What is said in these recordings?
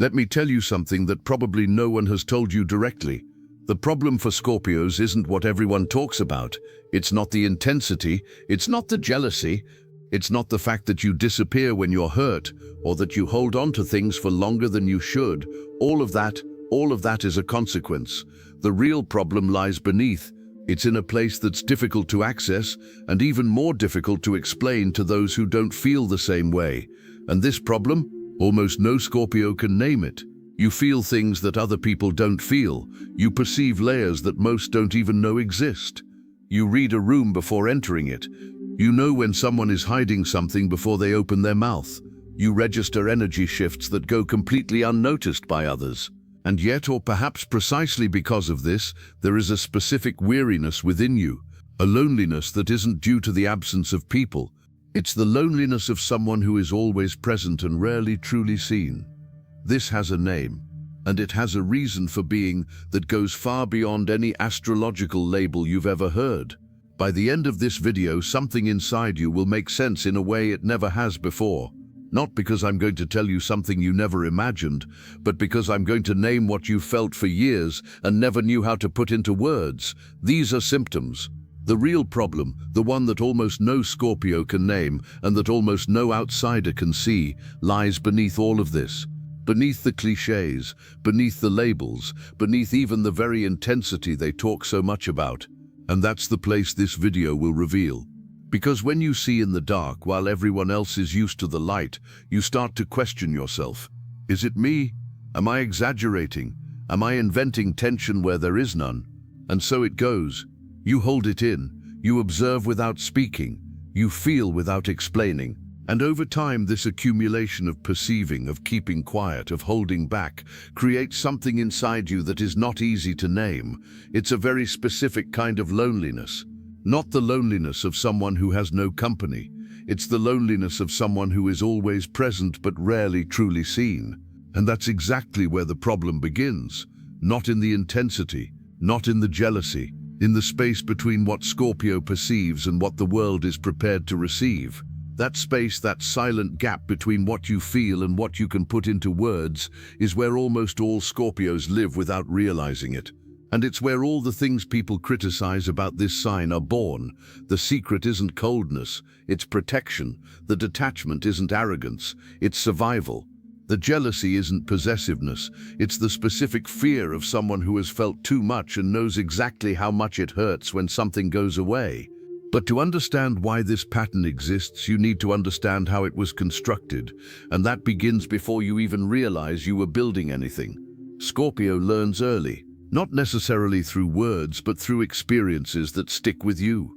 Let me tell you something that probably no one has told you directly. The problem for Scorpios isn't what everyone talks about. It's not the intensity, it's not the jealousy, it's not the fact that you disappear when you're hurt, or that you hold on to things for longer than you should. All of that is a consequence. The real problem lies beneath. It's in a place that's difficult to access, and even more difficult to explain to those who don't feel the same way. And this problem, almost no Scorpio can name it. You feel things that other people don't feel. You perceive layers that most don't even know exist. You read a room before entering it. You know when someone is hiding something before they open their mouth. You register energy shifts that go completely unnoticed by others. And yet, or perhaps precisely because of this, there is a specific weariness within you, a loneliness that isn't due to the absence of people. It's the loneliness of someone who is always present and rarely truly seen. This has a name, and it has a reason for being that goes far beyond any astrological label you've ever heard. By the end of this video, something inside you will make sense in a way it never has before. Not because I'm going to tell you something you never imagined, but because I'm going to name what you felt for years and never knew how to put into words. These are symptoms. The real problem, the one that almost no Scorpio can name and that almost no outsider can see, lies beneath all of this. Beneath the cliches, beneath the labels, beneath even the very intensity they talk so much about. And that's the place this video will reveal. Because when you see in the dark while everyone else is used to the light, you start to question yourself. Is it me? Am I exaggerating? Am I inventing tension where there is none? And so it goes. You hold it in, you observe without speaking, you feel without explaining. And over time, this accumulation of perceiving, of keeping quiet, of holding back, creates something inside you that is not easy to name. It's a very specific kind of loneliness. Not the loneliness of someone who has no company. It's the loneliness of someone who is always present but rarely truly seen. And that's exactly where the problem begins. Not in the intensity, not in the jealousy, in the space between what Scorpio perceives and what the world is prepared to receive. That space, that silent gap between what you feel and what you can put into words, is where almost all Scorpios live without realizing it. And it's where all the things people criticize about this sign are born. The secret isn't coldness, it's protection. The detachment isn't arrogance, it's survival. The jealousy isn't possessiveness, it's the specific fear of someone who has felt too much and knows exactly how much it hurts when something goes away. But to understand why this pattern exists, you need to understand how it was constructed, and that begins before you even realize you were building anything. Scorpio learns early. Not necessarily through words, but through experiences that stick with you.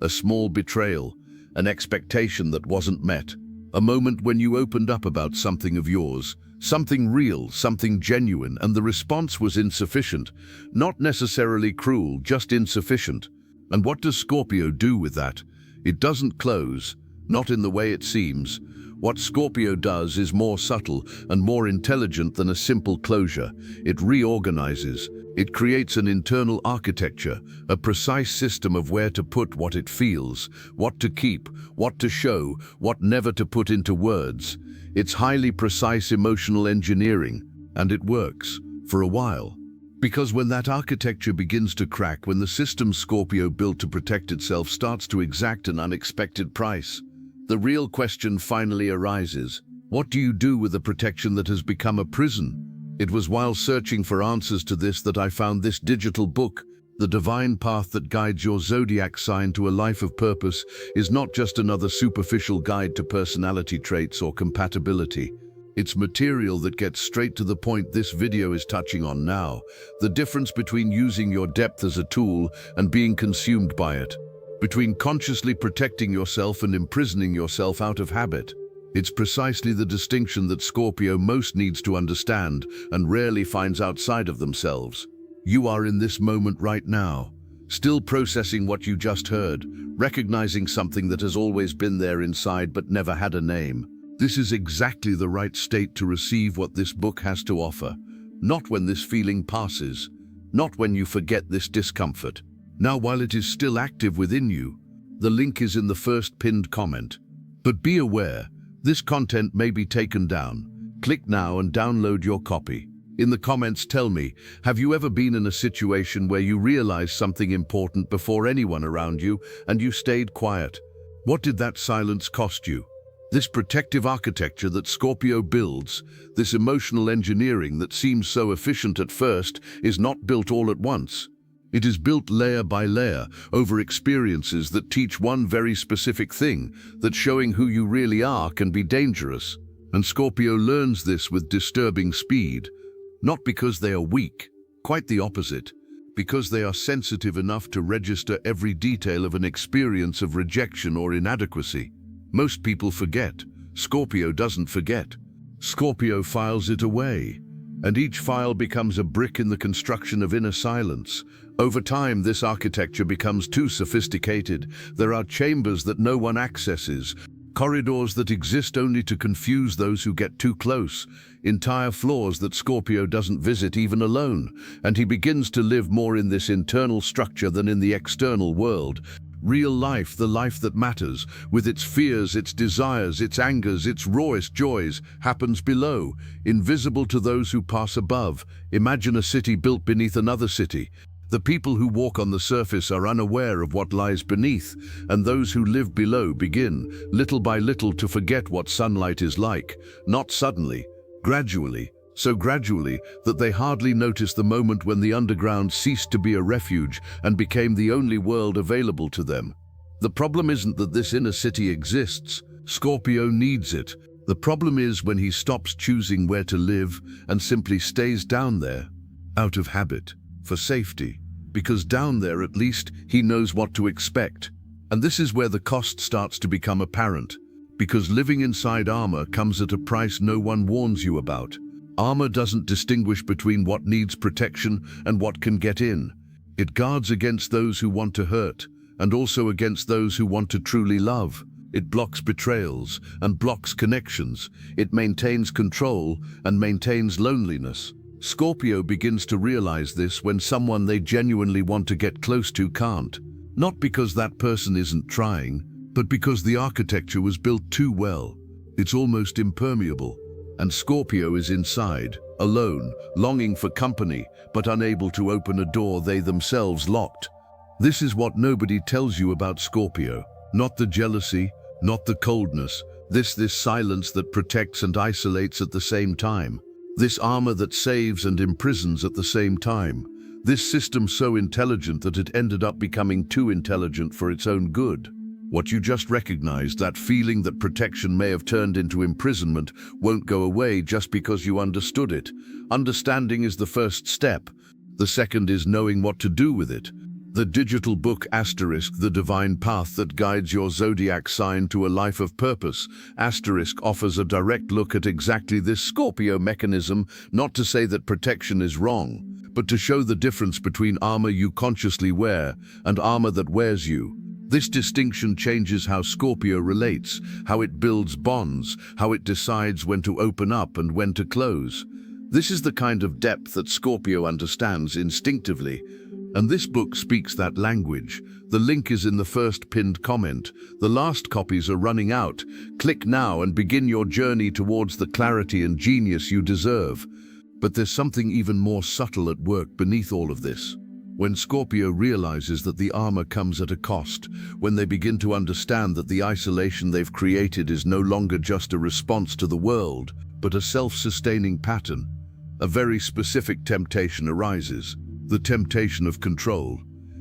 A small betrayal, an expectation that wasn't met, a moment when you opened up about something of yours, something real, something genuine, and the response was insufficient. Not necessarily cruel, just insufficient. And what does Scorpio do with that? It doesn't close, not in the way it seems. What Scorpio does is more subtle and more intelligent than a simple closure. It reorganizes. It creates an internal architecture, a precise system of where to put what it feels, what to keep, what to show, what never to put into words. It's highly precise emotional engineering, and it works, for a while. Because when that architecture begins to crack, when the system Scorpio built to protect itself starts to exact an unexpected price, the real question finally arises. What do you do with a protection that has become a prison? It was while searching for answers to this that I found this digital book. The Divine Path That Guides Your Zodiac Sign to a Life of Purpose is not just another superficial guide to personality traits or compatibility. It's material that gets straight to the point this video is touching on now. The difference between using your depth as a tool and being consumed by it. Between consciously protecting yourself and imprisoning yourself out of habit. It's precisely the distinction that Scorpio most needs to understand and rarely finds outside of themselves. You are in this moment right now, still processing what you just heard, recognizing something that has always been there inside but never had a name. This is exactly the right state to receive what this book has to offer. Not when this feeling passes, not when you forget this discomfort. Now, while it is still active within you, the link is in the first pinned comment. But be aware, this content may be taken down. Click now and download your copy. In the comments, tell me, have you ever been in a situation where you realized something important before anyone around you and you stayed quiet? What did that silence cost you? This protective architecture that Scorpio builds, this emotional engineering that seems so efficient at first, is not built all at once. It is built layer by layer over experiences that teach one very specific thing, that showing who you really are can be dangerous. And Scorpio learns this with disturbing speed. Not because they are weak, quite the opposite, because they are sensitive enough to register every detail of an experience of rejection or inadequacy. Most people forget. Scorpio doesn't forget. Scorpio files it away, and each file becomes a brick in the construction of inner silence. Over time, this architecture becomes too sophisticated. There are chambers that no one accesses, corridors that exist only to confuse those who get too close, entire floors that Scorpio doesn't visit even alone, and he begins to live more in this internal structure than in the external world. Real life, the life that matters, with its fears, its desires, its angers, its rawest joys, happens below, invisible to those who pass above. Imagine a city built beneath another city. The people who walk on the surface are unaware of what lies beneath, and those who live below begin, little by little, to forget what sunlight is like. Not suddenly, gradually, so gradually that they hardly notice the moment when the underground ceased to be a refuge and became the only world available to them. The problem isn't that this inner city exists. Scorpio needs it. The problem is when he stops choosing where to live and simply stays down there, out of habit, for safety. Because down there, at least, he knows what to expect. And this is where the cost starts to become apparent. Because living inside armor comes at a price no one warns you about. Armor doesn't distinguish between what needs protection and what can get in. It guards against those who want to hurt, and also against those who want to truly love. It blocks betrayals and blocks connections. It maintains control and maintains loneliness. Scorpio begins to realize this when someone they genuinely want to get close to can't. Not because that person isn't trying, but because the architecture was built too well. It's almost impermeable. And Scorpio is inside, alone, longing for company, but unable to open a door they themselves locked. This is what nobody tells you about Scorpio. Not the jealousy, not the coldness, this silence that protects and isolates at the same time. This armor that saves and imprisons at the same time. This system so intelligent that it ended up becoming too intelligent for its own good. What you just recognized, that feeling that protection may have turned into imprisonment, won't go away just because you understood it. Understanding is the first step. The second is knowing what to do with it. The digital book Asterisk, The Divine Path That Guides Your Zodiac Sign to a Life of Purpose, Asterisk offers a direct look at exactly this Scorpio mechanism, not to say that protection is wrong, but to show the difference between armor you consciously wear and armor that wears you. This distinction changes how Scorpio relates, how it builds bonds, how it decides when to open up and when to close. This is the kind of depth that Scorpio understands instinctively. And this book speaks that language. The link is in the first pinned comment. The last copies are running out. Click now and begin your journey towards the clarity and genius you deserve. But there's something even more subtle at work beneath all of this. When Scorpio realizes that the armor comes at a cost, when they begin to understand that the isolation they've created is no longer just a response to the world, but a self-sustaining pattern, a very specific temptation arises. The temptation of control.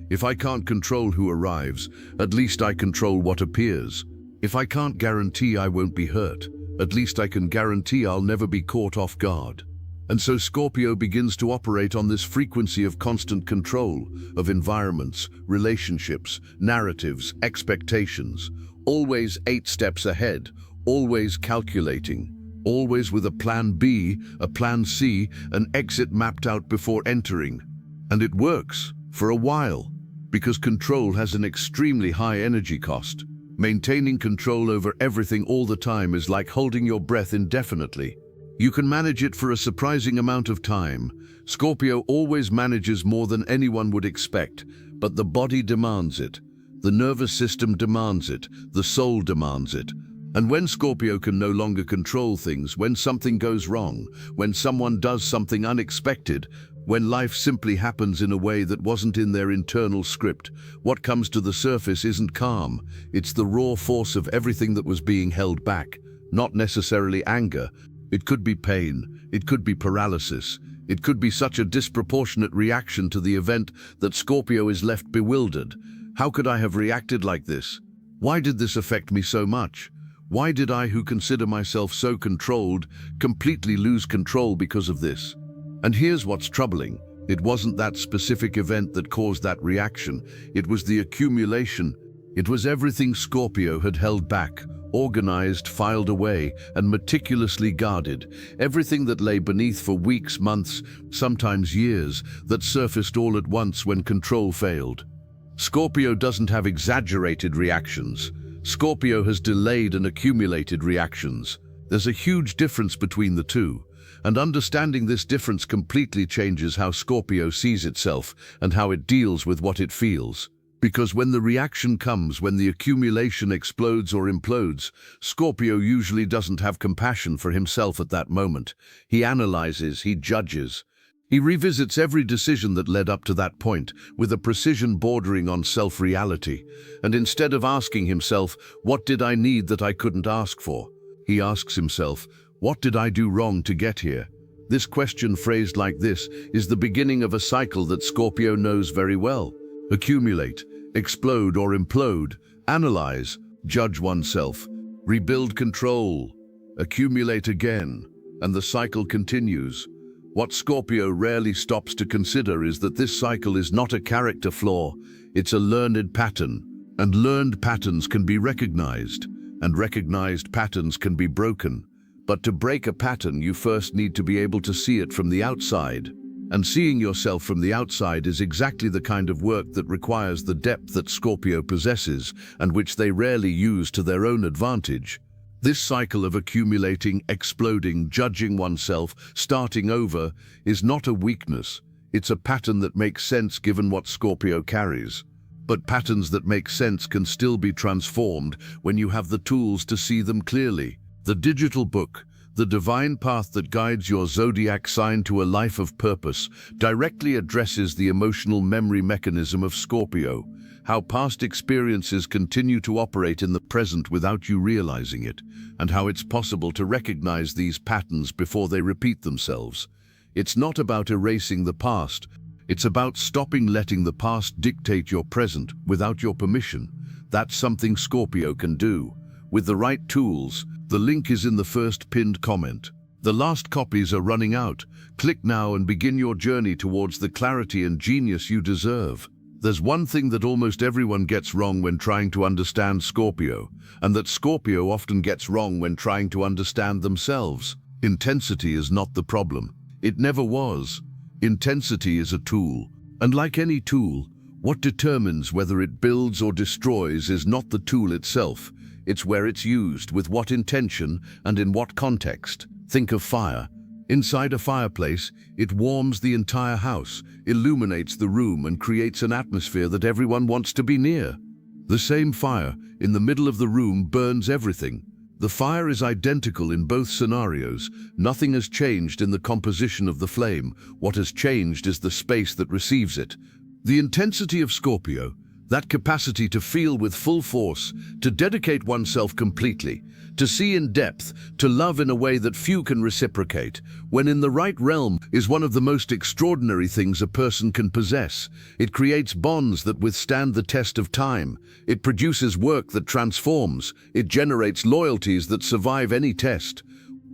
If I can't control who arrives, at least I control what appears. If I can't guarantee I won't be hurt, at least I can guarantee I'll never be caught off guard. And so Scorpio begins to operate on this frequency of constant control, of environments, relationships, narratives, expectations, always 8 steps ahead, always calculating, always with a plan B, a plan C, an exit mapped out before entering. And it works, for a while, because control has an extremely high energy cost. Maintaining control over everything all the time is like holding your breath indefinitely. You can manage it for a surprising amount of time. Scorpio always manages more than anyone would expect, but the body demands it. The nervous system demands it. The soul demands it. And when Scorpio can no longer control things, when something goes wrong, when someone does something unexpected, when life simply happens in a way that wasn't in their internal script, what comes to the surface isn't calm. It's the raw force of everything that was being held back, not necessarily anger. It could be pain, it could be paralysis, it could be such a disproportionate reaction to the event that Scorpio is left bewildered. How could I have reacted like this? Why did this affect me so much? Why did I, who consider myself so controlled, completely lose control because of this? And here's what's troubling. It wasn't that specific event that caused that reaction. It was the accumulation. It was everything Scorpio had held back, organized, filed away, and meticulously guarded. Everything that lay beneath for weeks, months, sometimes years, that surfaced all at once when control failed. Scorpio doesn't have exaggerated reactions. Scorpio has delayed and accumulated reactions. There's a huge difference between the two, and understanding this difference completely changes how Scorpio sees itself and how it deals with what it feels. Because when the reaction comes, when the accumulation explodes or implodes, Scorpio usually doesn't have compassion for himself at that moment. He analyzes, he judges. He revisits every decision that led up to that point with a precision bordering on self-reality. And instead of asking himself, what did I need that I couldn't ask for? He asks himself, what did I do wrong to get here? This question, phrased like this, is the beginning of a cycle that Scorpio knows very well. Accumulate, explode or implode, analyze, judge oneself, rebuild control, accumulate again, and the cycle continues. What Scorpio rarely stops to consider is that this cycle is not a character flaw, it's a learned pattern. And learned patterns can be recognized, and recognized patterns can be broken. But to break a pattern, you first need to be able to see it from the outside. And seeing yourself from the outside is exactly the kind of work that requires the depth that Scorpio possesses, and which they rarely use to their own advantage. This cycle of accumulating, exploding, judging oneself, starting over, is not a weakness. It's a pattern that makes sense given what Scorpio carries. But patterns that make sense can still be transformed when you have the tools to see them clearly. The digital book, The Divine Path That Guides Your Zodiac Sign to a Life of Purpose, directly addresses the emotional memory mechanism of Scorpio, how past experiences continue to operate in the present without you realizing it, and how it's possible to recognize these patterns before they repeat themselves. It's not about erasing the past, it's about stopping letting the past dictate your present without your permission. That's something Scorpio can do. With the right tools, the link is in the first pinned comment. The last copies are running out. Click now and begin your journey towards the clarity and genius you deserve. There's one thing that almost everyone gets wrong when trying to understand Scorpio, and that Scorpio often gets wrong when trying to understand themselves. Intensity is not the problem. It never was. Intensity is a tool. And like any tool, what determines whether it builds or destroys is not the tool itself. It's where it's used, with what intention, and in what context. Think of fire. Inside a fireplace, it warms the entire house, illuminates the room, and creates an atmosphere that everyone wants to be near. The same fire, in the middle of the room, burns everything. The fire is identical in both scenarios. Nothing has changed in the composition of the flame. What has changed is the space that receives it. The intensity of Scorpio, that capacity to feel with full force, to dedicate oneself completely, to see in depth, to love in a way that few can reciprocate, when in the right realm, is one of the most extraordinary things a person can possess. It creates bonds that withstand the test of time. It produces work that transforms. It generates loyalties that survive any test.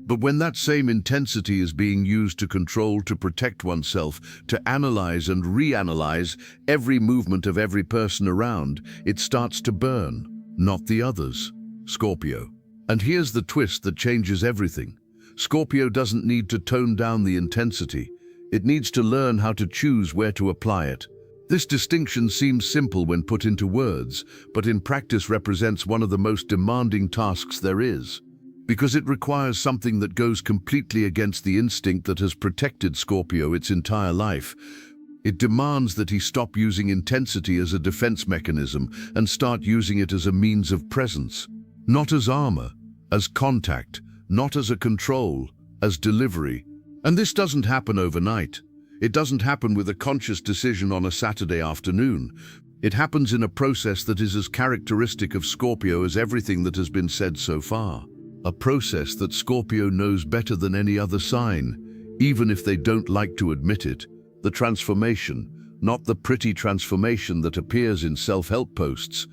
But when that same intensity is being used to control, to protect oneself, to analyze and reanalyze every movement of every person around, it starts to burn, not the others. Scorpio. And here's the twist that changes everything. Scorpio doesn't need to tone down the intensity. It needs to learn how to choose where to apply it. This distinction seems simple when put into words, but in practice represents one of the most demanding tasks there is. Because it requires something that goes completely against the instinct that has protected Scorpio its entire life. It demands that he stop using intensity as a defense mechanism and start using it as a means of presence. Not as armor, as contact, not as a control, as delivery. And this doesn't happen overnight. It doesn't happen with a conscious decision on a Saturday afternoon. It happens in a process that is as characteristic of Scorpio as everything that has been said so far. A process that Scorpio knows better than any other sign, even if they don't like to admit it. The transformation, not the pretty transformation that appears in self-help posts,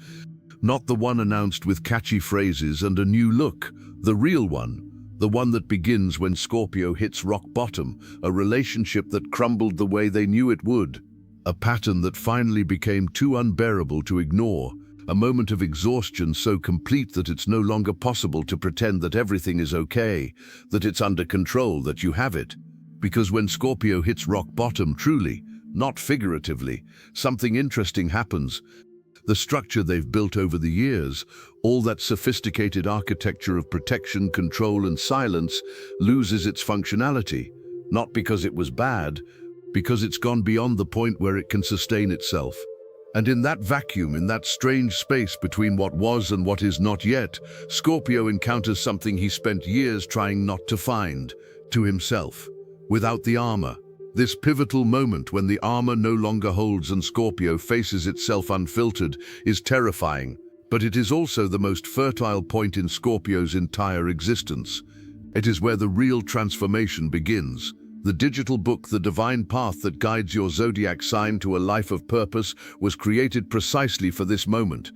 not the one announced with catchy phrases and a new look, the real one, the one that begins when Scorpio hits rock bottom, a relationship that crumbled the way they knew it would, a pattern that finally became too unbearable to ignore, a moment of exhaustion so complete that it's no longer possible to pretend that everything is okay, that it's under control, that you have it. Because when Scorpio hits rock bottom truly, not figuratively, something interesting happens. The structure they've built over the years, all that sophisticated architecture of protection, control, and silence, loses its functionality, not because it was bad, because it's gone beyond the point where it can sustain itself. And in that vacuum, in that strange space between what was and what is not yet, Scorpio encounters something he spent years trying not to find, to himself, without the armor. This pivotal moment when the armor no longer holds and Scorpio faces itself unfiltered is terrifying, but it is also the most fertile point in Scorpio's entire existence. It is where the real transformation begins. The digital book, The Divine Path that guides your zodiac sign to a life of purpose, was created precisely for this moment.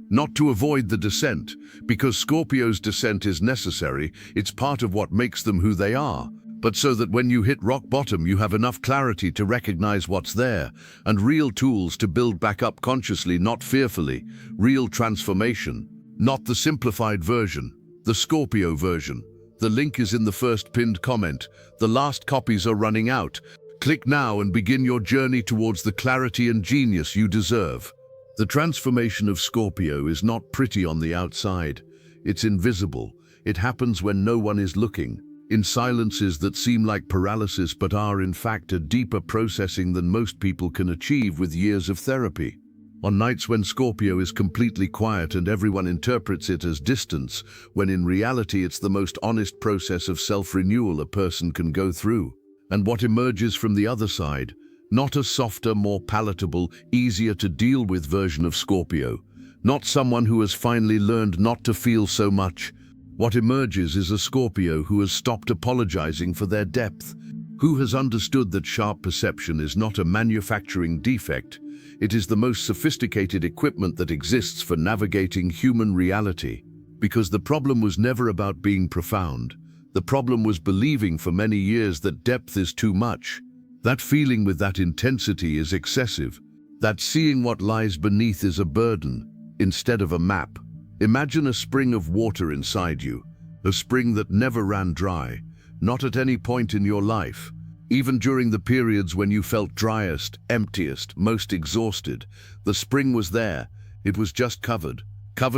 Not to avoid the descent, because Scorpio's descent is necessary, it's part of what makes them who they are, but so that when you hit rock bottom you have enough clarity to recognize what's there, and real tools to build back up consciously, not fearfully. Real transformation, not the simplified version, the Scorpio version. The link is in the first pinned comment. The last copies are running out. Click now and begin your journey towards the clarity and genius you deserve. The transformation of Scorpio is not pretty on the outside. It's invisible. It happens when no one is looking, in silences that seem like paralysis but are in fact a deeper processing than most people can achieve with years of therapy. On nights when Scorpio is completely quiet and everyone interprets it as distance, when in reality it's the most honest process of self-renewal a person can go through. And what emerges from the other side, not a softer, more palatable, easier to deal with version of Scorpio, not someone who has finally learned not to feel so much. What emerges is a Scorpio who has stopped apologizing for their depth, who has understood that sharp perception is not a manufacturing defect. It is the most sophisticated equipment that exists for navigating human reality. Because the problem was never about being profound. The problem was believing for many years that depth is too much. That feeling with that intensity is excessive. That seeing what lies beneath is a burden, instead of a map. Imagine a spring of water inside you, a spring that never ran dry, not at any point in your life. Even during the periods when you felt driest, emptiest, most exhausted, the spring was there. It was just covered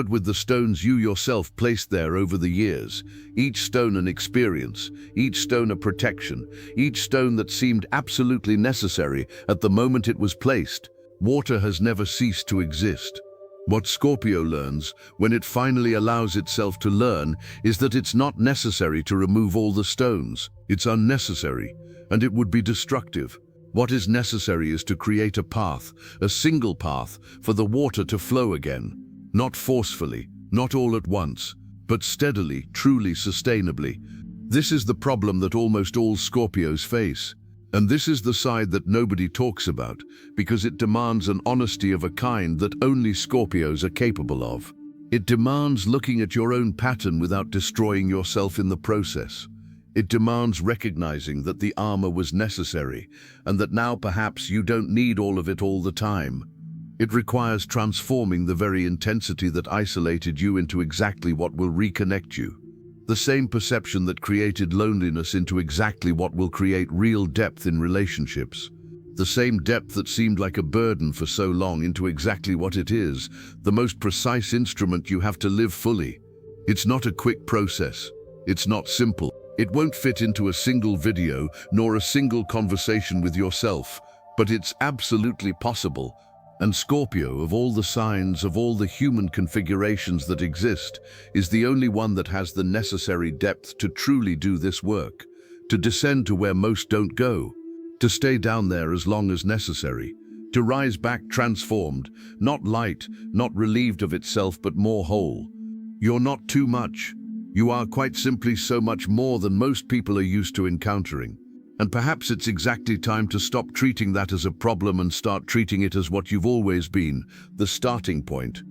with the stones you yourself placed there over the years. Each stone an experience, each stone a protection, each stone that seemed absolutely necessary at the moment it was placed. Water has never ceased to exist. What Scorpio learns, when it finally allows itself to learn, is that it's not necessary to remove all the stones. It's unnecessary, and it would be destructive. What is necessary is to create a path, a single path, for the water to flow again. Not forcefully, not all at once, but steadily, truly, sustainably. This is the problem that almost all Scorpios face. And this is the side that nobody talks about, because it demands an honesty of a kind that only Scorpios are capable of. It demands looking at your own pattern without destroying yourself in the process. It demands recognizing that the armor was necessary, and that now perhaps you don't need all of it all the time. It requires transforming the very intensity that isolated you into exactly what will reconnect you. The same perception that created loneliness into exactly what will create real depth in relationships. The same depth that seemed like a burden for so long into exactly what it is, the most precise instrument you have to live fully. It's not a quick process. It's not simple. It won't fit into a single video nor a single conversation with yourself, but it's absolutely possible. And Scorpio, of all the signs, of all the human configurations that exist, is the only one that has the necessary depth to truly do this work, to descend to where most don't go, to stay down there as long as necessary, to rise back transformed, not light, not relieved of itself, but more whole. You're not too much. You are quite simply so much more than most people are used to encountering. And perhaps it's exactly time to stop treating that as a problem and start treating it as what you've always been, the starting point.